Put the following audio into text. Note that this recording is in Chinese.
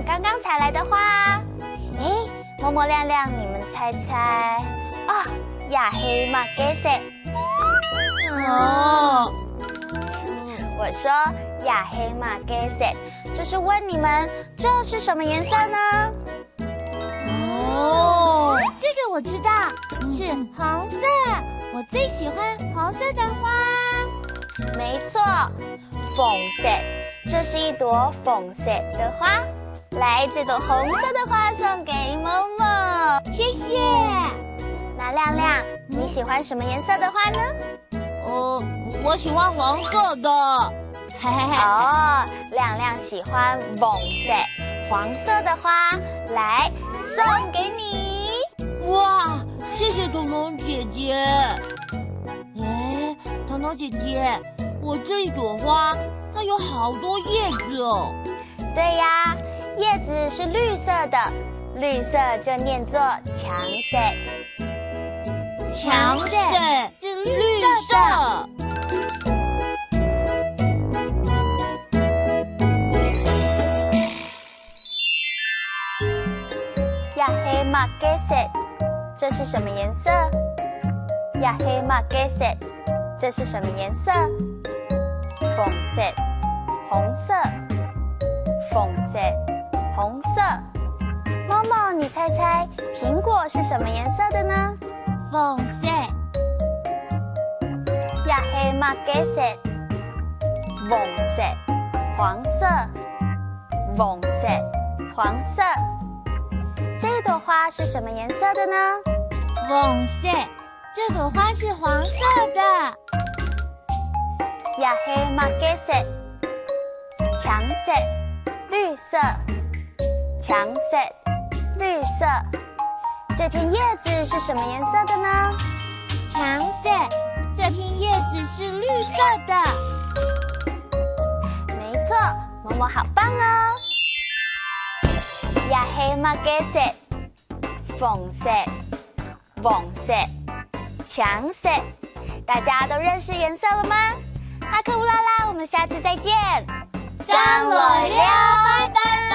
刚刚采来的花。默默亮亮，你们猜猜啊？亚黑马给色。我说亚黑马给色，就是问你们这是什么颜色呢？这个我知道，是红色。我最喜欢红色的花。没错，粉色，这是一朵粉色的花。来，这朵红色的花送给某某，谢谢。那亮亮，你喜欢什么颜色的花呢？我喜欢黄色的。亮亮喜欢粉色、黄色的花，来送给你。哇，谢谢彤彤姐姐。彤彤姐姐，我这一朵花，它有好多叶子哦。对呀，叶子是绿色的，绿色就念作强色。强色是绿色。亚黑马给色，这是什么颜色？亚黑马给色，这是什么颜色？粉色、红色、粉色、红色。猫猫，你猜猜苹果是什么颜色的呢？粉色。亚黑马给色，粉色、黄色、粉色、黄色。这朵花是什么颜色的呢？粉色。这朵花是黄色的。亚黑马给色，强色、绿色、强色、绿色。这片叶子是什么颜色的呢？强色。这片叶子是绿色的。没错，某某好棒哦！亚黑马给色，粉色、粉色、强色。大家都认识颜色了吗？阿克乌拉拉，我们下次再见。张罗溜，拜拜。